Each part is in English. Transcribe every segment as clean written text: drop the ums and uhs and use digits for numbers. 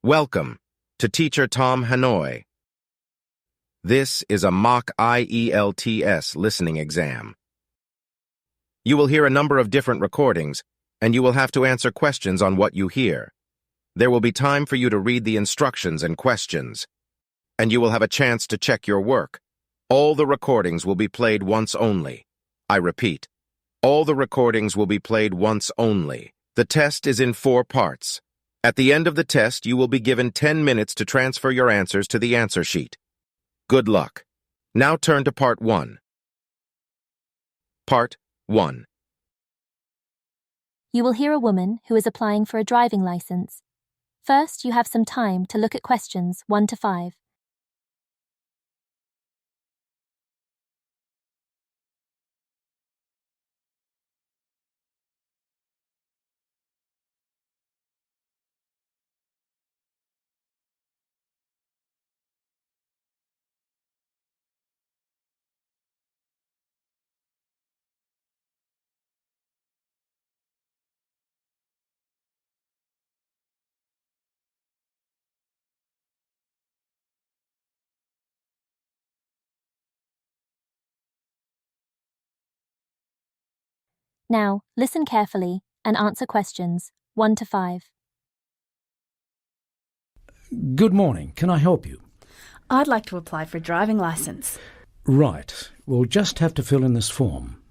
Welcome to Teacher Tom Hanoi. This is a mock IELTS listening exam. You will hear a number of different recordings, and you will have to answer questions on what you hear. There will be time for you to read the instructions and questions, and you will have a chance to check your work. All the recordings will be played once only. I repeat, all the recordings will be played once only. The test is in 4 parts. At the end of the test, you will be given 10 minutes to transfer your answers to the answer sheet. Good luck. Now turn to Part 1. Part 1. You will hear a woman who is applying for a driving license. First, you have some time to look at questions 1 to 5. Now, listen carefully and answer questions 1 to 5. Good morning. Can I help you? I'd like to apply for a driving licence. Right. We'll just have to fill in this form.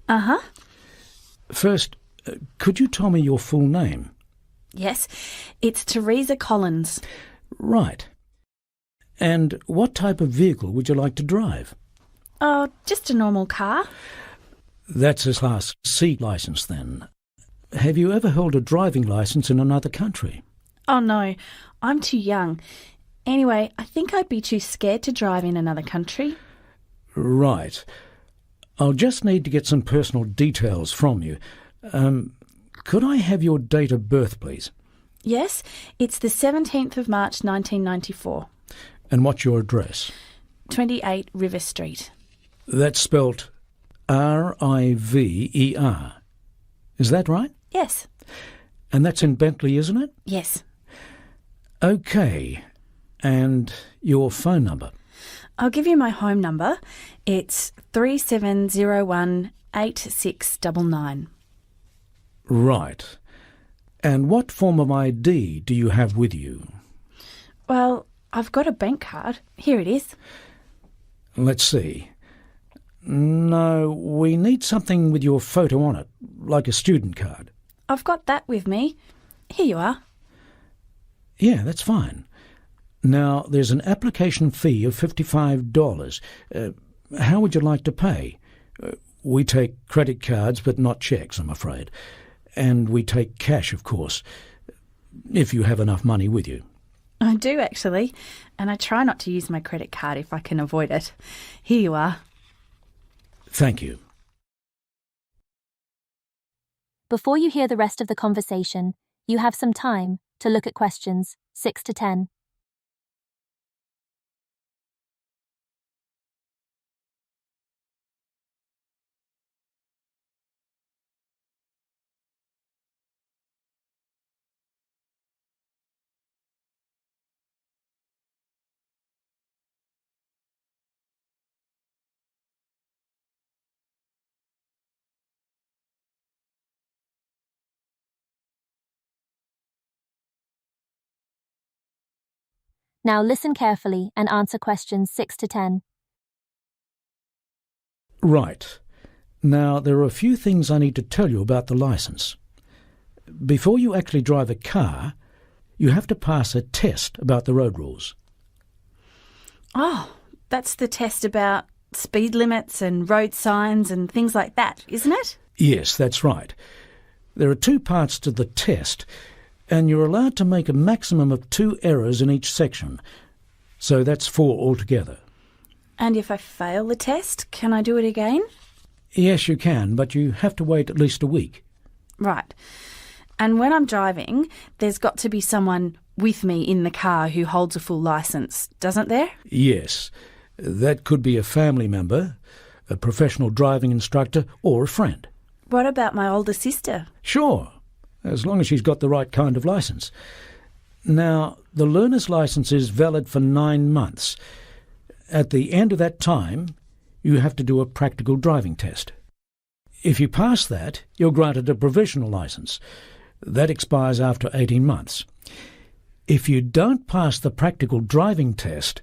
Uh-huh. First, could you tell me your full name? Yes, it's Teresa Collins. Right. And what type of vehicle would you like to drive? Oh, just a normal car. That's a Class C licence then. Have you ever held a driving licence in another country? Oh no, I'm too young. Anyway, I think I'd be too scared to drive in another country. Right. I'll just need to get some personal details from you. Could I have your date of birth, please? Yes, it's the 17th of March 1994. And what's your address? 28 River Street. That's spelt R-I-V-E-R. Is that right? Yes. And that's in Bentley, isn't it? Yes. OK. And your phone number? I'll give you my home number. It's 37018699. Right. And what form of ID do you have with you? Well, I've got a bank card. Here it is. Let's see. No, we need something with your photo on it, like a student card. I've got that with me. Here you are. Yeah, that's fine. Now, there's an application fee of $55. How would you like to pay? We take credit cards, but not cheques, I'm afraid. And we take cash, of course, if you have enough money with you. I do, actually. And I try not to use my credit card if I can avoid it. Here you are. Thank you. Before you hear the rest of the conversation, you have some time to look at questions 6 to 10. Now listen carefully and answer questions 6 to 10. Right. Now, there are a few things I need to tell you about the licence. Before you actually drive a car, you have to pass a test about the road rules. Oh, that's the test about speed limits and road signs and things like that, isn't it? Yes, that's right. There are 2 parts to the test, and you're allowed to make a maximum of 2 errors in each section. So that's 4 altogether. And if I fail the test, can I do it again? Yes, you can, but you have to wait at least a week. Right. And when I'm driving, there's got to be someone with me in the car who holds a full licence, doesn't there? Yes. That could be a family member, a professional driving instructor, or a friend. What about my older sister? Sure, as long as she's got the right kind of licence. Now, the learner's licence is valid for 9 months. At the end of that time, you have to do a practical driving test. If you pass that, you're granted a provisional licence. That expires after 18 months. If you don't pass the practical driving test,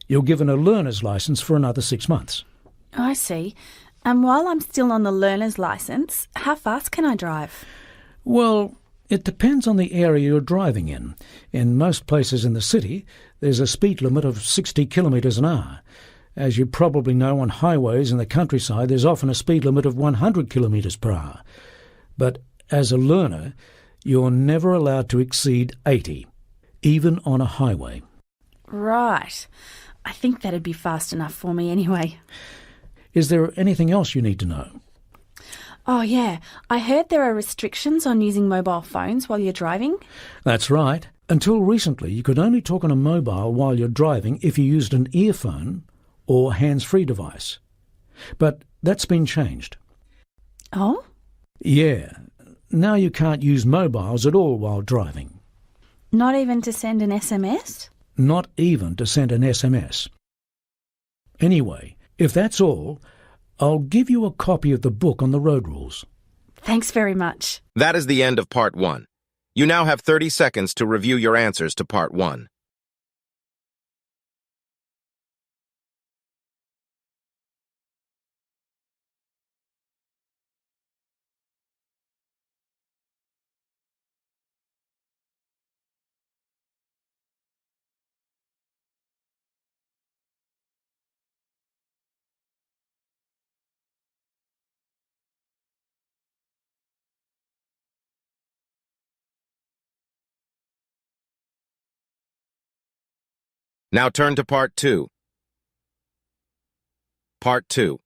you're given a learner's licence for another 6 months. I see. And while I'm still on the learner's licence, how fast can I drive? Well, it depends on the area you're driving in. In most places in the city, there's a speed limit of 60 kilometres an hour. As you probably know, on highways in the countryside, there's often a speed limit of 100 kilometres per hour. But as a learner, you're never allowed to exceed 80, even on a highway. Right. I think that'd be fast enough for me anyway. Is there anything else you need to know? Oh, yeah. I heard there are restrictions on using mobile phones while you're driving. That's right. Until recently, you could only talk on a mobile while you're driving if you used an earphone or hands-free device. But that's been changed. Oh? Yeah. Now you can't use mobiles at all while driving. Not even to send an SMS? Not even to send an SMS. Anyway, if that's all, I'll give you a copy of the book on the road rules. Thanks very much. That is the end of Part 1. You now have 30 seconds to review your answers to Part 1. Now turn to Part 2. Part 2.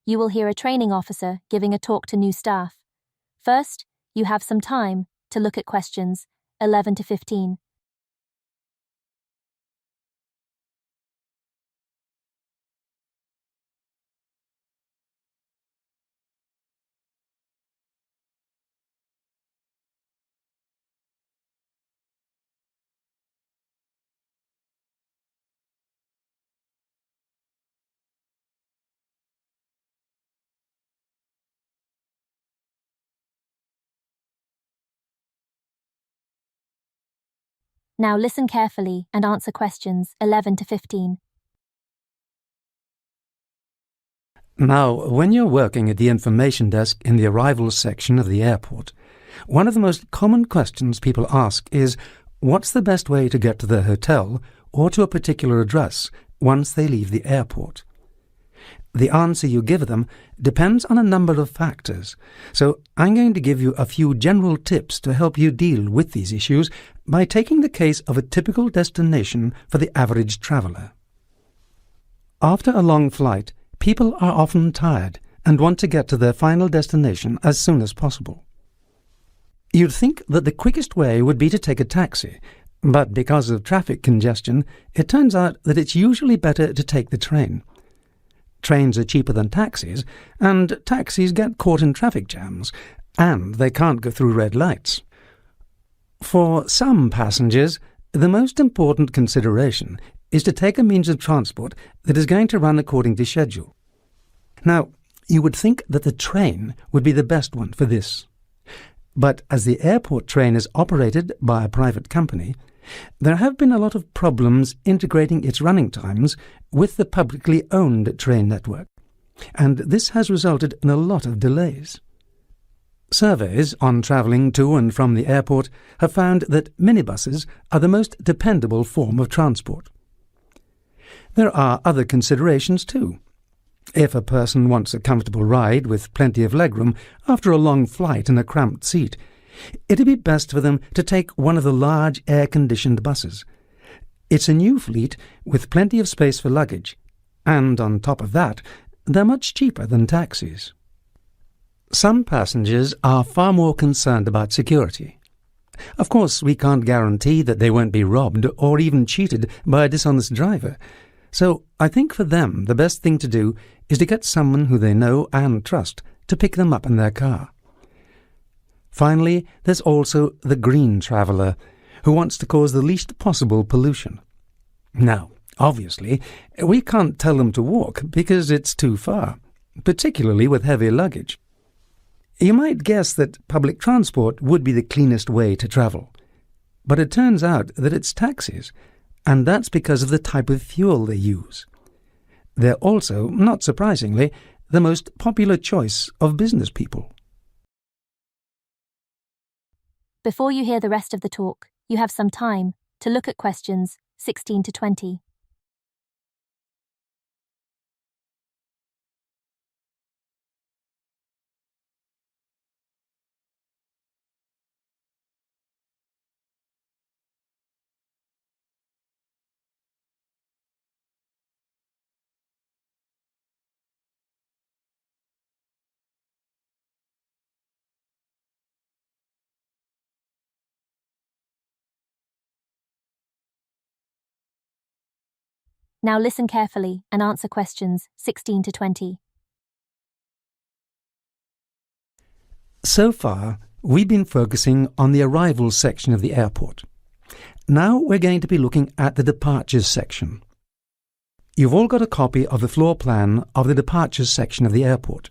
You will hear a training officer giving a talk to new staff. First, you have some time to look at questions 11 to 15. Now listen carefully and answer questions 11 to 15. Now, when you're working at the information desk in the arrivals section of the airport, one of the most common questions people ask is, what's the best way to get to their hotel or to a particular address once they leave the airport? The answer you give them depends on a number of factors, so I'm going to give you a few general tips to help you deal with these issues by taking the case of a typical destination for the average traveller. After a long flight, people are often tired and want to get to their final destination as soon as possible. You'd think that the quickest way would be to take a taxi, but because of traffic congestion, it turns out that it's usually better to take the train. Trains are cheaper than taxis, and taxis get caught in traffic jams, and they can't go through red lights. For some passengers, the most important consideration is to take a means of transport that is going to run according to schedule. Now, you would think that the train would be the best one for this. But as the airport train is operated by a private company, there have been a lot of problems integrating its running times with the publicly owned train network, and this has resulted in a lot of delays. Surveys on travelling to and from the airport have found that minibuses are the most dependable form of transport. There are other considerations too. If a person wants a comfortable ride with plenty of legroom after a long flight in a cramped seat, it'd be best for them to take one of the large air-conditioned buses. It's a new fleet with plenty of space for luggage, and on top of that, they're much cheaper than taxis. Some passengers are far more concerned about security. Of course, we can't guarantee that they won't be robbed or even cheated by a dishonest driver, so I think for them the best thing to do is to get someone who they know and trust to pick them up in their car. Finally, there's also the green traveller, who wants to cause the least possible pollution. Now, obviously, we can't tell them to walk because it's too far, particularly with heavy luggage. You might guess that public transport would be the cleanest way to travel, but it turns out that it's taxis, and that's because of the type of fuel they use. They're also, not surprisingly, the most popular choice of business people. Before you hear the rest of the talk, you have some time to look at questions 16 to 20. Now listen carefully and answer questions 16 to 20. So far, we've been focusing on the arrivals section of the airport. Now we're going to be looking at the departures section. You've all got a copy of the floor plan of the departures section of the airport.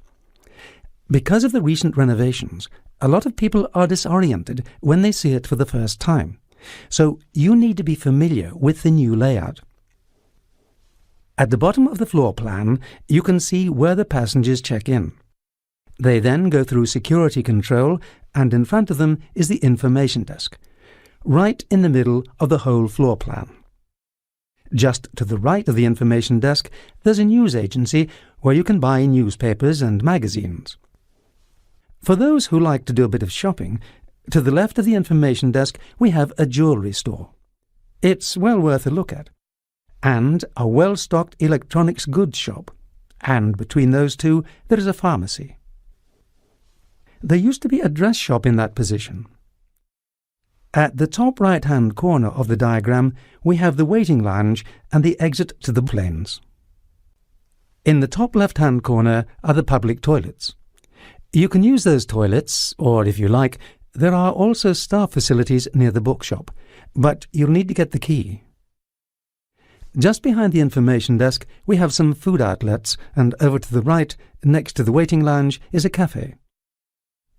Because of the recent renovations, a lot of people are disoriented when they see it for the first time, so you need to be familiar with the new layout. At the bottom of the floor plan, you can see where the passengers check in. They then go through security control, and in front of them is the information desk, right in the middle of the whole floor plan. Just to the right of the information desk, there's a news agency where you can buy newspapers and magazines. For those who like to do a bit of shopping, to the left of the information desk we have a jewellery store. It's well worth a look at. And a well-stocked electronics goods shop, and between those two there is a pharmacy. There used to be a dress shop in that position. At the top right-hand corner of the diagram we have the waiting lounge and the exit to the planes. In the top left-hand corner are the public toilets. You can use those toilets, or if you like, there are also staff facilities near the bookshop, but you'll need to get the key. Just behind the information desk we have some food outlets, and over to the right, next to the waiting lounge, is a cafe.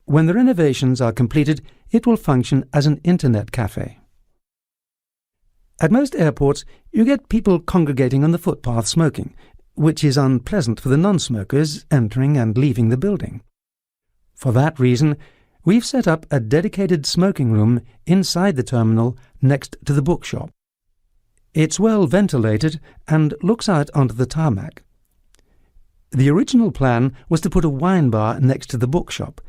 When the renovations are completed, it will function as an internet cafe. At most airports, you get people congregating on the footpath smoking, which is unpleasant for the non-smokers entering and leaving the building. For that reason, we've set up a dedicated smoking room inside the terminal next to the bookshop. It's well ventilated and looks out onto the tarmac. The original plan was to put a wine bar next to the bookshop,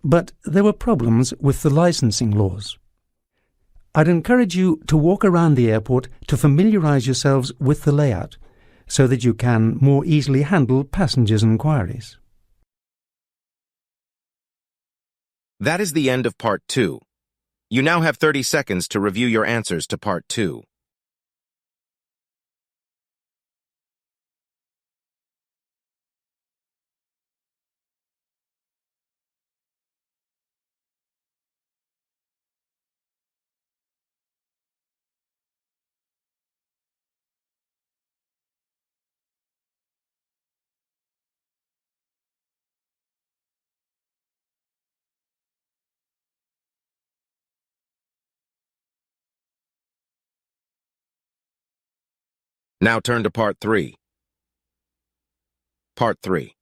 but there were problems with the licensing laws. I'd encourage you to walk around the airport to familiarize yourselves with the layout, so that you can more easily handle passengers' inquiries. That is the end of Part 2. You now have 30 seconds to review your answers to Part 2. Now turn to Part 3. Part 3.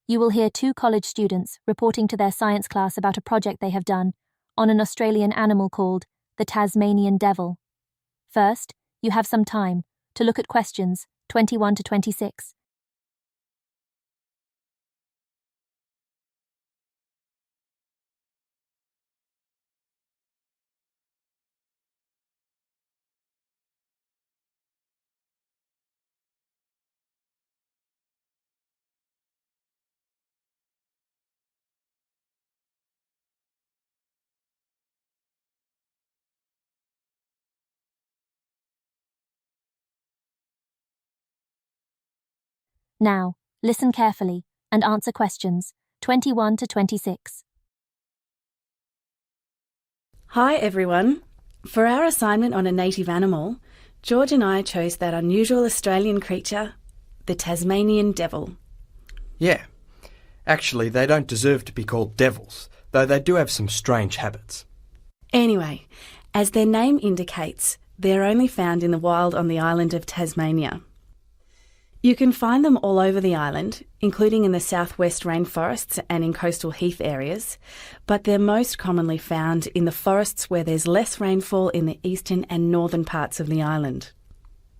You will hear two college students reporting to their science class about a project they have done on an Australian animal called the Tasmanian devil. First, you have some time to look at questions 21 to 26. Now, listen carefully and answer questions 21 to 26. Hi everyone. For our assignment on a native animal, George and I chose that unusual Australian creature, the Tasmanian devil. Yeah. Actually, they don't deserve to be called devils, though they do have some strange habits. Anyway, as their name indicates, they're only found in the wild on the island of Tasmania. You can find them all over the island, including in the southwest rainforests and in coastal heath areas, but they're most commonly found in the forests where there's less rainfall in the eastern and northern parts of the island.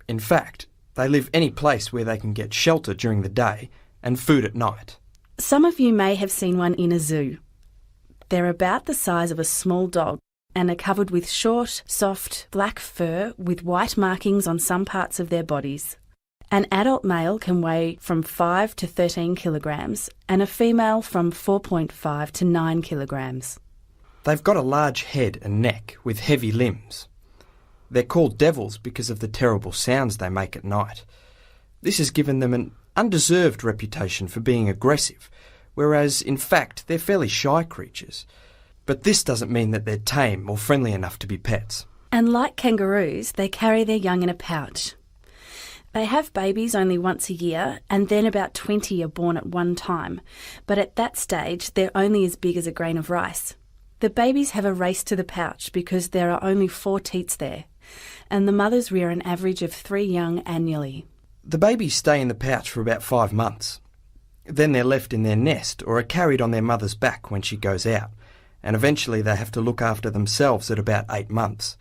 In fact, they live any place where they can get shelter during the day and food at night. Some of you may have seen one in a zoo. They're about the size of a small dog and are covered with short, soft, black fur with white markings on some parts of their bodies. An adult male can weigh from 5 to 13 kilograms and a female from 4.5 to 9 kilograms. They've got a large head and neck with heavy limbs. They're called devils because of the terrible sounds they make at night. This has given them an undeserved reputation for being aggressive, whereas in fact they're fairly shy creatures. But this doesn't mean that they're tame or friendly enough to be pets. And like kangaroos, they carry their young in a pouch. They have babies only once a year, and then about 20 are born at one time, but at that stage they're only as big as a grain of rice. The babies have a race to the pouch because there are only 4 teats there, and the mothers rear an average of 3 young annually. The babies stay in the pouch for about 5 months. Then they're left in their nest or are carried on their mother's back when she goes out, and eventually they have to look after themselves at about 8 months.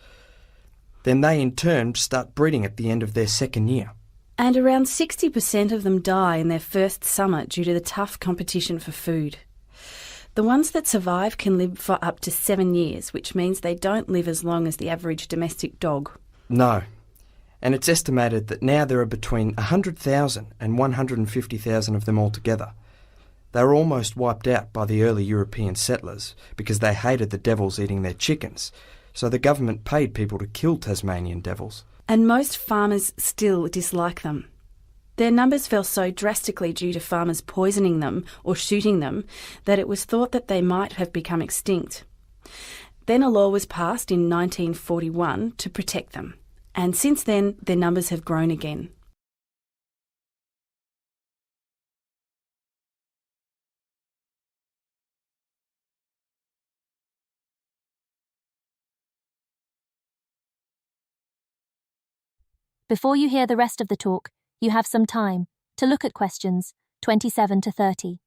Then they in turn start breeding at the end of their 2nd year. And around 60% of them die in their first summer due to the tough competition for food. The ones that survive can live for up to 7 years, which means they don't live as long as the average domestic dog. No. And it's estimated that now there are between 100,000 and 150,000 of them altogether. They were almost wiped out by the early European settlers because they hated the devils eating their chickens, so the government paid people to kill Tasmanian devils. And most farmers still dislike them. Their numbers fell so drastically due to farmers poisoning them or shooting them that it was thought that they might have become extinct. Then a law was passed in 1941 to protect them, and since then their numbers have grown again. Before you hear the rest of the talk, you have some time to look at questions 27 to 30.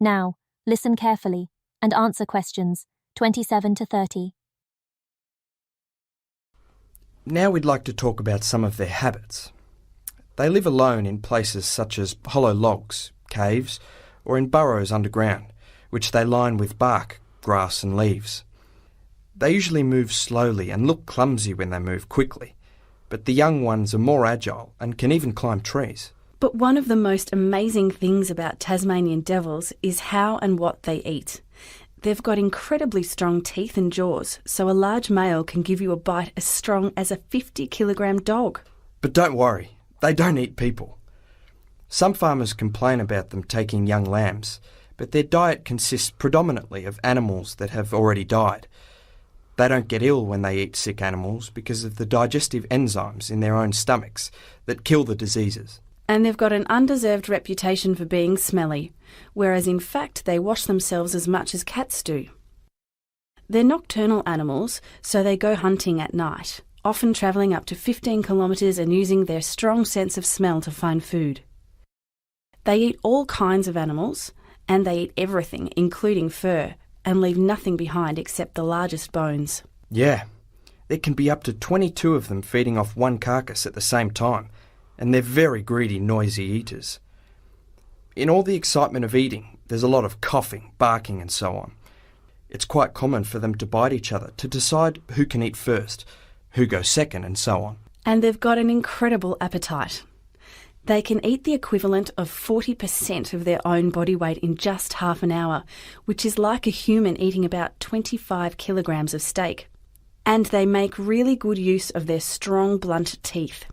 Now, listen carefully and answer questions 27 to 30. Now we'd like to talk about some of their habits. They live alone in places such as hollow logs, caves, or in burrows underground, which they line with bark, grass and leaves. They usually move slowly and look clumsy when they move quickly, but the young ones are more agile and can even climb trees. But one of the most amazing things about Tasmanian devils is how and what they eat. They've got incredibly strong teeth and jaws, so a large male can give you a bite as strong as a 50-kilogram dog. But don't worry, they don't eat people. Some farmers complain about them taking young lambs, but their diet consists predominantly of animals that have already died. They don't get ill when they eat sick animals because of the digestive enzymes in their own stomachs that kill the diseases. And they've got an undeserved reputation for being smelly, whereas in fact they wash themselves as much as cats do. They're nocturnal animals, so they go hunting at night, often travelling up to 15 kilometres and using their strong sense of smell to find food. They eat all kinds of animals, and they eat everything, including fur, and leave nothing behind except the largest bones. Yeah, there can be up to 22 of them feeding off one carcass at the same time, and they're very greedy, noisy eaters. In all the excitement of eating, there's a lot of coughing, barking and so on. It's quite common for them to bite each other to decide who can eat first, who goes second, and so on. And they've got an incredible appetite. They can eat the equivalent of 40% of their own body weight in just half an hour, which is like a human eating about 25 kilograms of steak. And they make really good use of their strong, blunt teeth.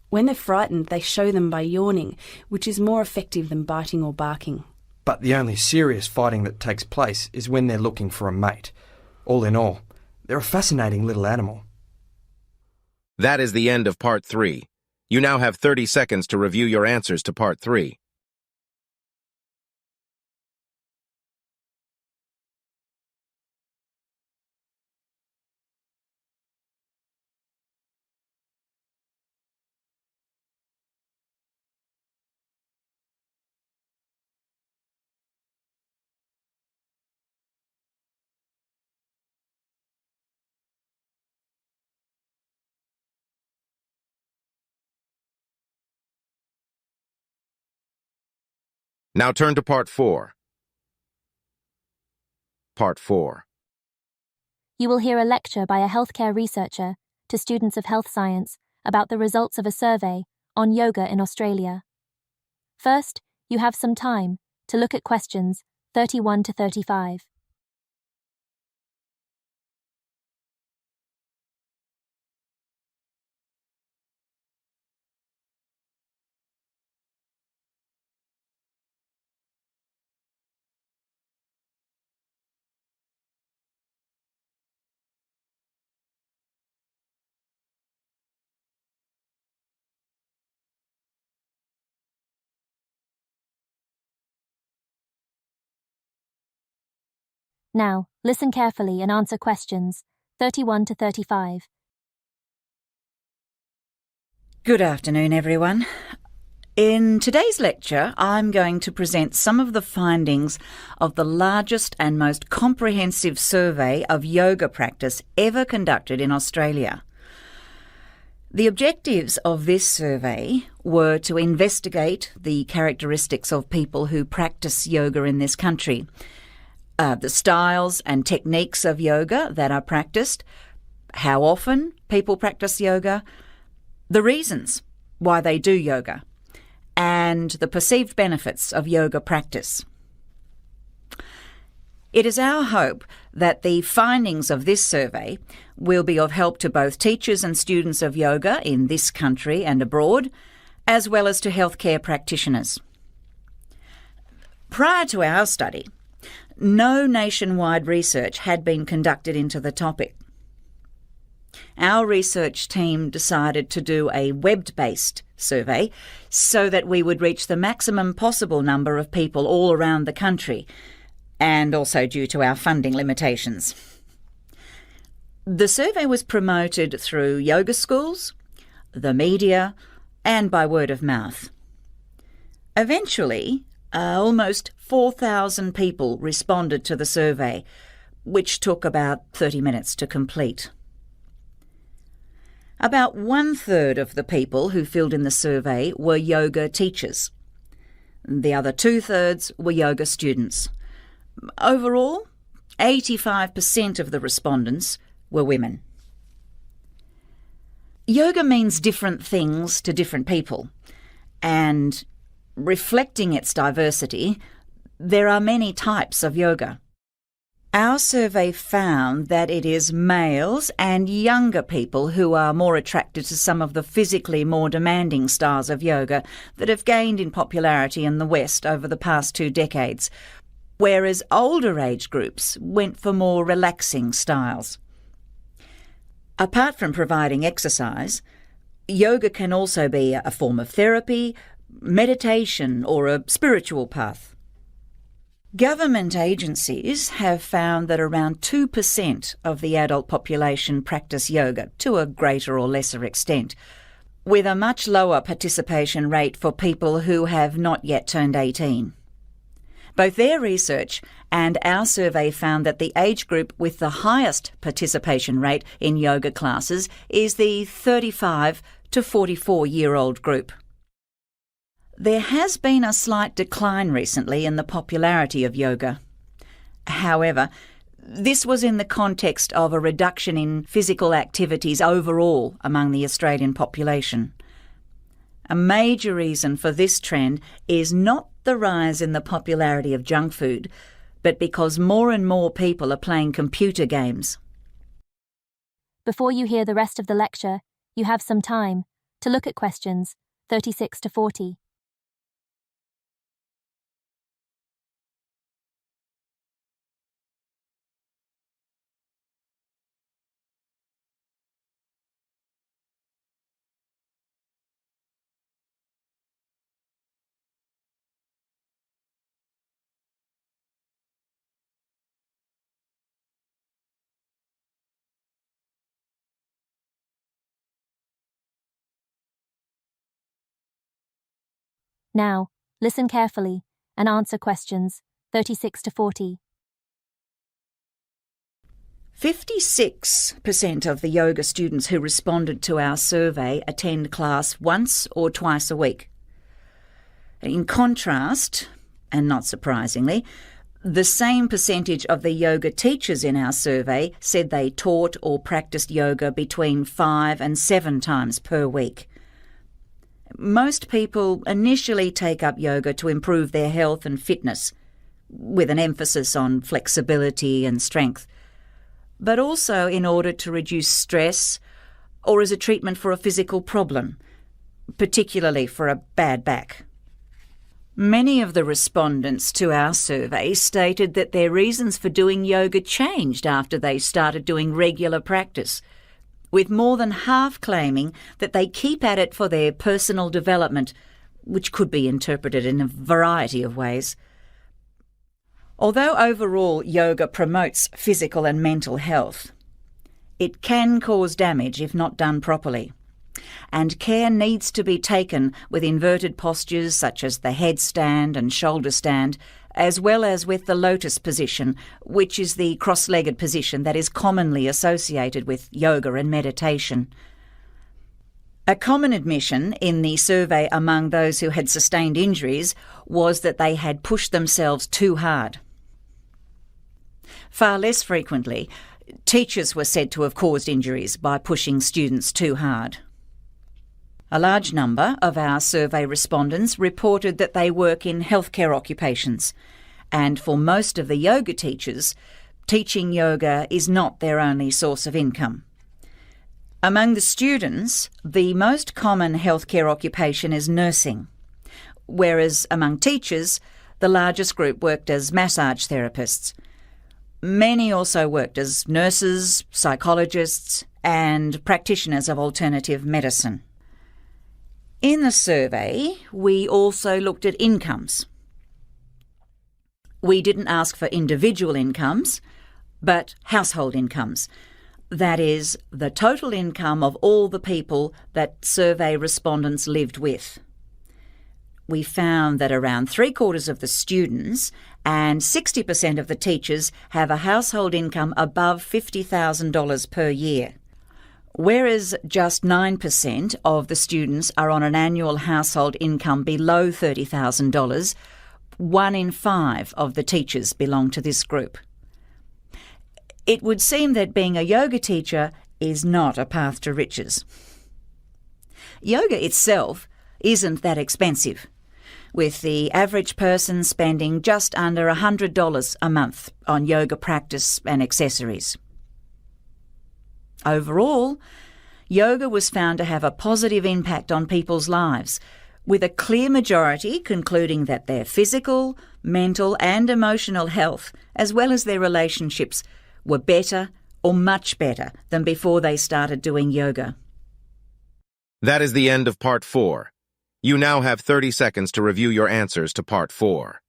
When they're frightened, they show them by yawning, which is more effective than biting or barking. But the only serious fighting that takes place is when they're looking for a mate. All in all, they're a fascinating little animal. That is the end of Part 3. You now have 30 seconds to review your answers to Part 3. Now turn to Part 4. Part 4. You will hear a lecture by a healthcare researcher to students of health science about the results of a survey on yoga in Australia. First, you have some time to look at questions 31 to 35. Now, listen carefully and answer questions 31 to 35. Good afternoon, everyone. In today's lecture, I'm going to present some of the findings of the largest and most comprehensive survey of yoga practice ever conducted in Australia. The objectives of this survey were to investigate the characteristics of people who practice yoga in this country, the styles and techniques of yoga that are practiced, how often people practice yoga, the reasons why they do yoga, and the perceived benefits of yoga practice. It is our hope that the findings of this survey will be of help to both teachers and students of yoga in this country and abroad, as well as to healthcare practitioners. Prior to our study, no nationwide research had been conducted into the topic. Our research team decided to do a web-based survey so that we would reach the maximum possible number of people all around the country, and also due to our funding limitations. The survey was promoted through yoga schools, the media, and by word of mouth. Eventually, almost 4,000 people responded to the survey, which took about 30 minutes to complete. About 1/3 of the people who filled in the survey were yoga teachers. The other 2/3 were yoga students. Overall, 85% of the respondents were women. Yoga means different things to different people, and reflecting its diversity, there are many types of yoga. Our survey found that it is males and younger people who are more attracted to some of the physically more demanding styles of yoga that have gained in popularity in the West over the past 2 decades, whereas older age groups went for more relaxing styles. Apart from providing exercise, yoga can also be a form of therapy, meditation, or a spiritual path. Government agencies have found that around 2% of the adult population practice yoga to a greater or lesser extent, with a much lower participation rate for people who have not yet turned 18. Both their research and our survey found that the age group with the highest participation rate in yoga classes is the 35 to 44-year-old group. There has been a slight decline recently in the popularity of yoga. However, This was in the context of a reduction in physical activities overall among the Australian population. A major reason for this trend is not the rise in the popularity of junk food, but because more and more people are playing computer games. Before you hear the rest of the lecture, you have some time to look at questions 36 to 40. Now, listen carefully and answer questions 36 to 40. 56% of the yoga students who responded to our survey attend class once or twice a week. In contrast, and not surprisingly, the same percentage of the yoga teachers in our survey said they taught or practiced yoga between 5 and 7 times per week. Most people initially take up yoga to improve their health and fitness, with an emphasis on flexibility and strength, but also in order to reduce stress or as a treatment for a physical problem, particularly for a bad back. Many of the respondents to our survey stated that their reasons for doing yoga changed after they started doing regular practice, with more than half claiming that they keep at it for their personal development, which could be interpreted in a variety of ways. Although overall yoga promotes physical and mental health, it can cause damage if not done properly, and care needs to be taken with inverted postures such as the headstand and shoulder stand, as well as with the lotus position, which is the cross-legged position that is commonly associated with yoga and meditation. A common admission in the survey among those who had sustained injuries was that they had pushed themselves too hard. Far less frequently, teachers were said to have caused injuries by pushing students too hard. A large number of our survey respondents reported that they work in healthcare occupations, and for most of the yoga teachers, teaching yoga is not their only source of income. Among the students, the most common healthcare occupation is nursing, whereas among teachers, the largest group worked as massage therapists. Many also worked as nurses, psychologists, and practitioners of alternative medicine. In the survey, we also looked at incomes. We didn't ask for individual incomes, but household incomes. That is, the total income of all the people that survey respondents lived with. We found that around 3/4 of the students and 60% of the teachers have a household income above $50,000 per year, whereas just 9% of the students are on an annual household income below $30,000. 1 in 5 of the teachers belong to this group. It would seem that being a yoga teacher is not a path to riches. Yoga itself isn't that expensive, with the average person spending just under $100 a month on yoga practice and accessories. Overall, yoga was found to have a positive impact on people's lives, with a clear majority concluding that their physical, mental and emotional health, as well as their relationships, were better or much better than before they started doing yoga. That is the end of Part 4. You now have 30 seconds to review your answers to Part 4.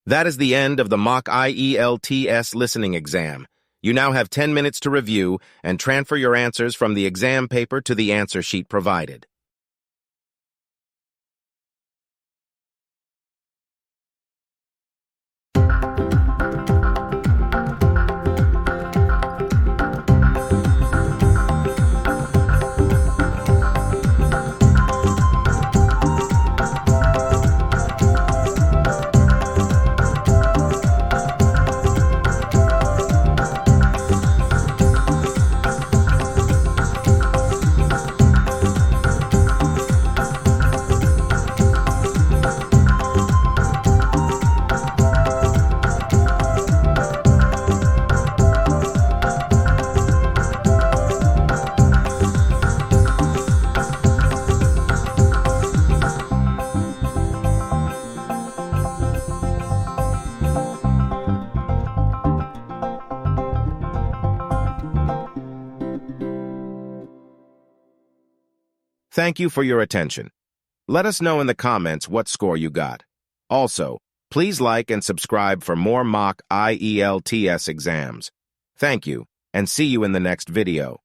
That is the end of the mock IELTS listening exam. You now have 10 minutes to review and transfer your answers from the exam paper to the answer sheet provided. Thank you for your attention. Let us know in the comments what score you got. Also, please like and subscribe for more mock IELTS exams. Thank you, and see you in the next video.